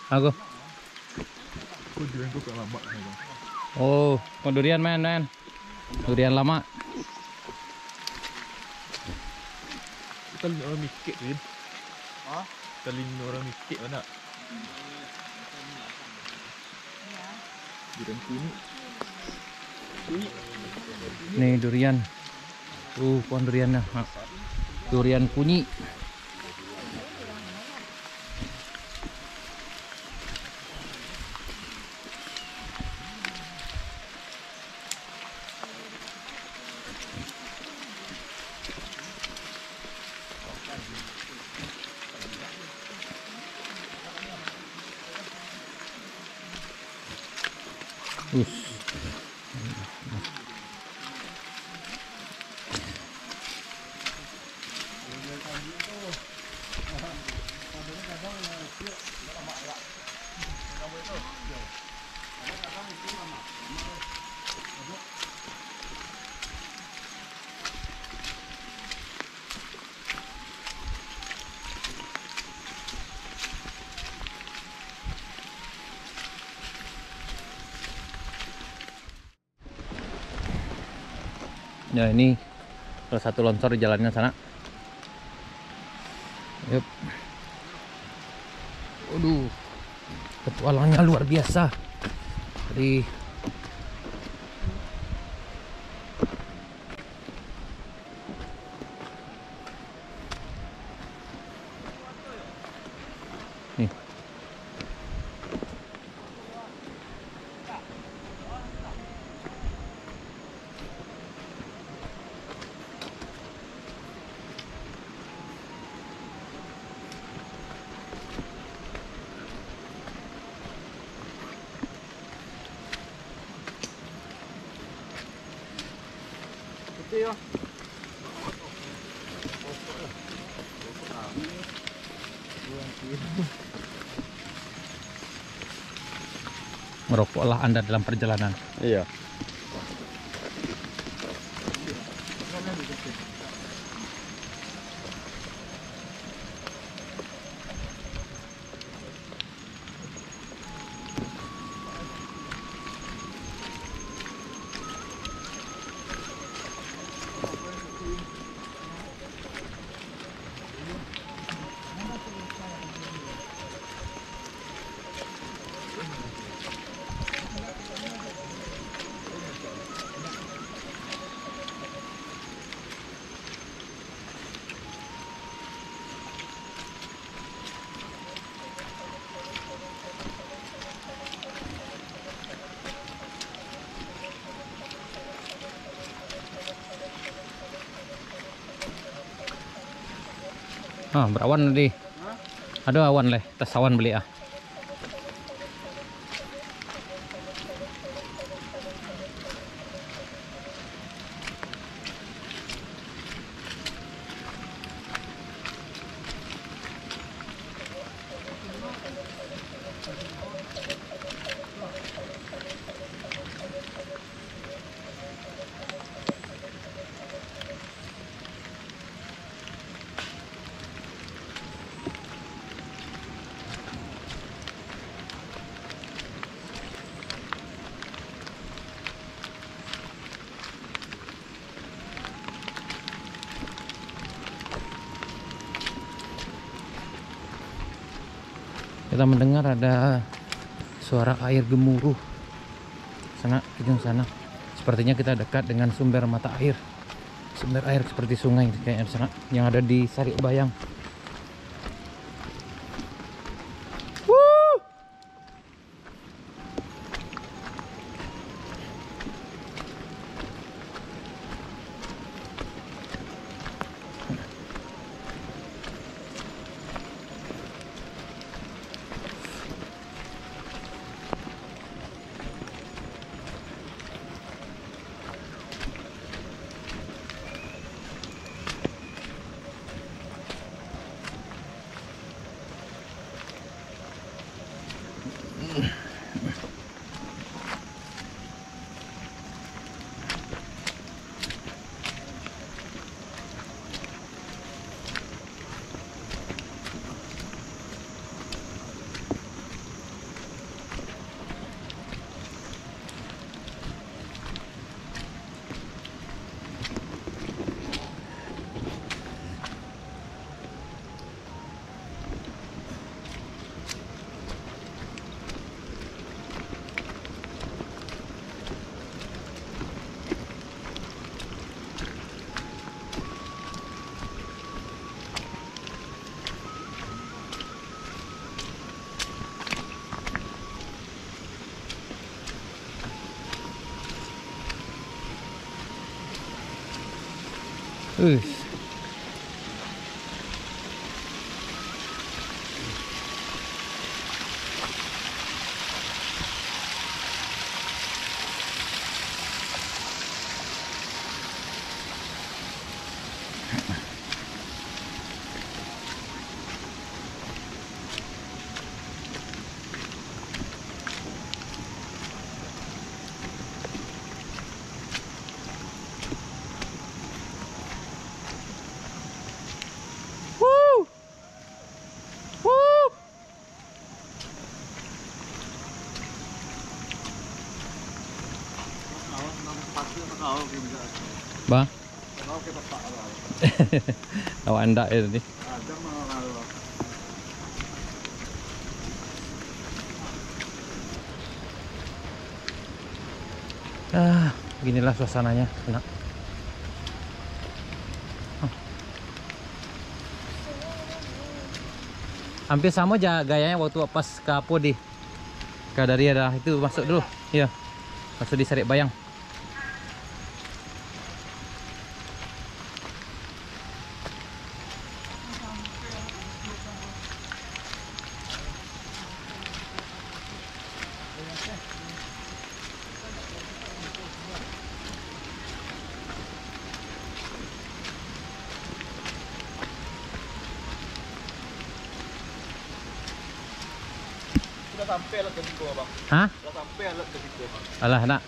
Aku. Durian tuh lama. Oh, durian men. Durian lama. Teling orang mikir kan? Teling orang mikir mana? Durian kunyit. Nih durian. Pohon duriannya. Durian kunyit. Ya ini salah satu longsor di jalannya sana. Yup. Waduh, petualangnya luar biasa. Jadi nih. Merokoklah Anda dalam perjalanan. Iya. Berawan tadi. Ada awan leh, tas awan beli ah. Kita mendengar ada suara air gemuruh sana, ujung sana. Sepertinya kita dekat dengan sumber mata air, sumber air seperti sungai kayaknya sana yang ada di Saribayang. Wih. Bang, awak anda ya tadi. Beginilah suasananya, enak. Hampir sama aja gayanya waktu pas ke Apo di Kadaria dah itu masuk dulu, ya, masuk di Sarik Bayang. Sudah sampai alat ke situ, Bang. Hah? Sudah sampai alat ke situ, Bang. Alah, nak.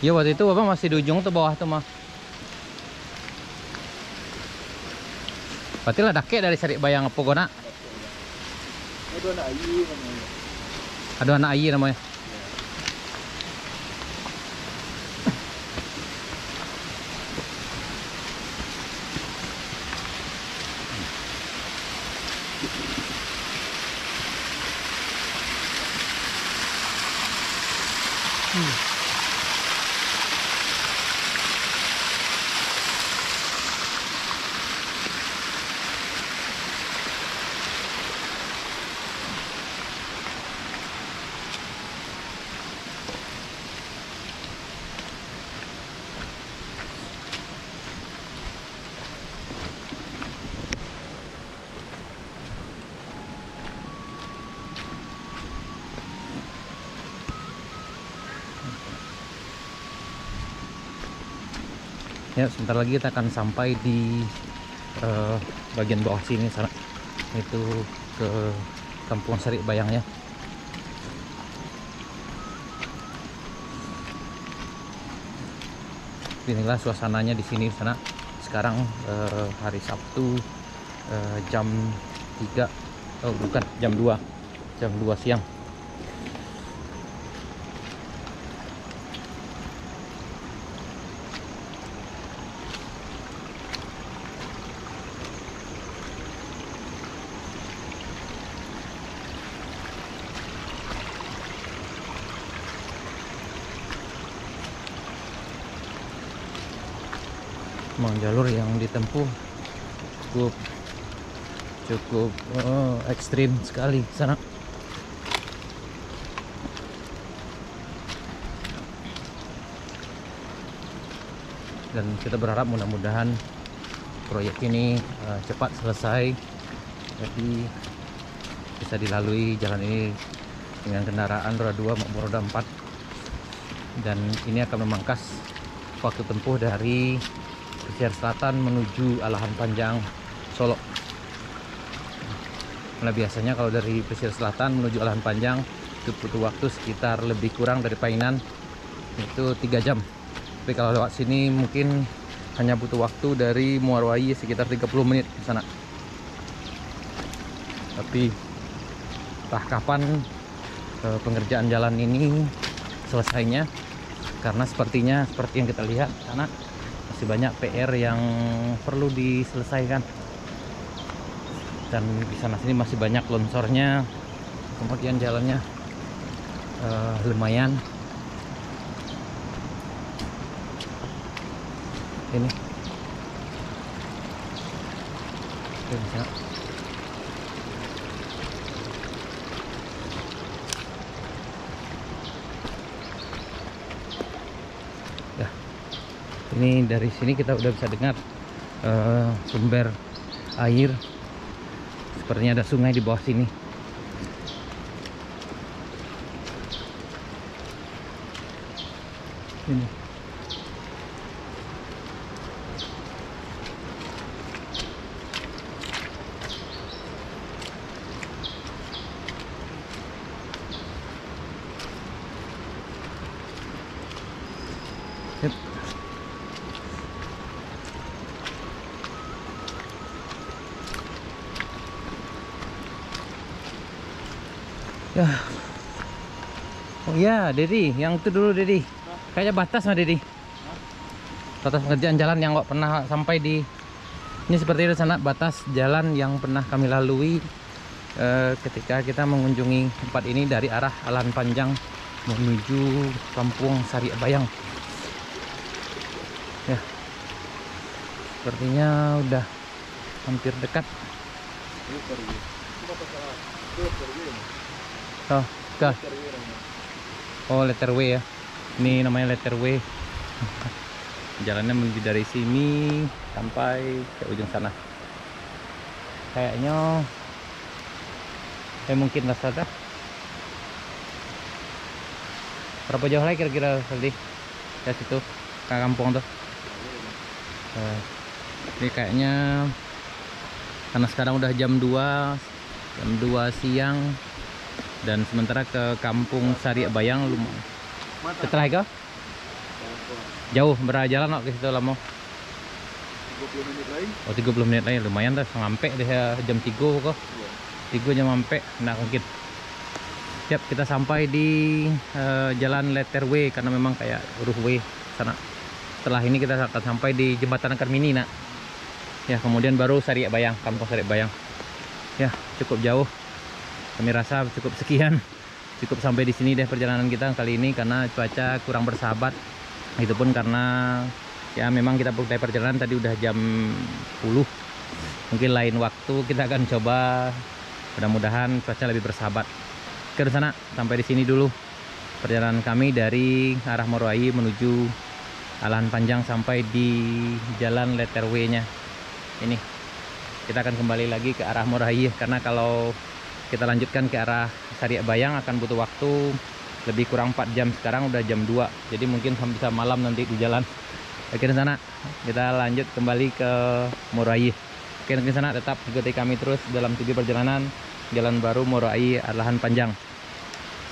Iya, waktu itu Bapak masih di ujung tuh bawah tuh mah. Berarti lah dake dari Sarik Bayang apa gona? Itu anak ayi namanya. Ada anak ayi namanya. Ya, sebentar lagi kita akan sampai di bagian bawah sini sana. Itu ke Kampung Sarik Bayangnya. Inilah suasananya di sini sana. Sekarang hari Sabtu jam 3. Oh, bukan, jam 2. Jam 2 siang. Memang jalur yang ditempuh cukup ekstrim sekali sana. Dan kita berharap mudah-mudahan proyek ini cepat selesai, jadi bisa dilalui jalan ini dengan kendaraan roda 2 maupun roda 4, dan ini akan memangkas waktu tempuh dari pesisir selatan menuju Alahan Panjang Solo. Nah, biasanya kalau dari pesisir selatan menuju Alahan Panjang itu butuh waktu sekitar lebih kurang dari Painan itu 3 jam. Tapi kalau lewat sini mungkin hanya butuh waktu dari Muarwayi sekitar 30 menit ke sana. Tapi entah kapan pengerjaan jalan ini selesainya, karena sepertinya seperti yang kita lihat sana masih banyak PR yang perlu diselesaikan, dan di sana sini masih banyak longsornya, kemudian jalannya lumayan ini. Oke, bisa. Ya, Ini dari sini kita udah bisa dengar sumber air. Sepertinya ada sungai di bawah sini. Ini. Yep. Ya. Oh iya, Dedi, yang itu dulu Dedi. Kayaknya batas mah Dedi. Batas pengerjaan jalan yang nggak pernah sampai di. Ini seperti itu sana batas jalan yang pernah kami lalui ketika kita mengunjungi tempat ini dari arah Alahan Panjang menuju Kampung Sari Bayang. Ya, sepertinya udah hampir dekat. Oh, kah? Oh, letter W ya. Ini namanya letter W. Jalannya menuju dari sini sampai ke ujung sana. Kayaknya mungkin lah saja. Berapa jauh lagi kira-kira tadi? Ya situ ke kampung tuh. Ini kayaknya karena sekarang udah jam 2 siang dan sementara ke Kampung Sari Bayang lumayan. Setelah itu jauh berjalan kok ke situ lama. 30 menit lagi. Oh 30 menit lagi lumayan tuh sampai deh jam 3 kok. 3 jam sampai nah mungkin. Siap kita sampai di jalan letter W karena memang kayak huruf W sana. Setelah ini kita akan sampai di jembatan Karmini nak. Ya kemudian baru Sari Bayang, Kampung Sari Bayang. Ya cukup jauh. Kami rasa cukup sekian. Cukup sampai di sini deh perjalanan kita kali ini karena cuaca kurang bersahabat. Itu pun karena ya memang kita mulai perjalanan tadi udah jam 10. Mungkin lain waktu kita akan coba mudah-mudahan cuaca lebih bersahabat. Ke sana sampai di sini dulu perjalanan kami dari arah Moroai menuju Alahan Panjang sampai di jalan letter W-nya. Ini kita akan kembali lagi ke arah Moroai karena kalau kita lanjutkan ke arah Sari Bayang akan butuh waktu lebih kurang 4 jam. Sekarang udah jam 2 jadi mungkin bisa malam nanti di jalan. Oke di sana kita lanjut kembali ke Moroai. Oke di sana tetap ikuti kami terus dalam video perjalanan Jalan Baru Moroai Alahan Panjang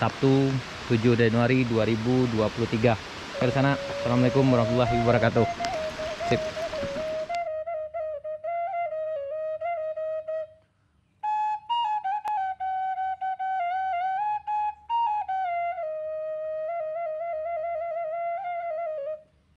Sabtu 7 Januari 2023. Ke sana assalamualaikum warahmatullahi wabarakatuh. Sip.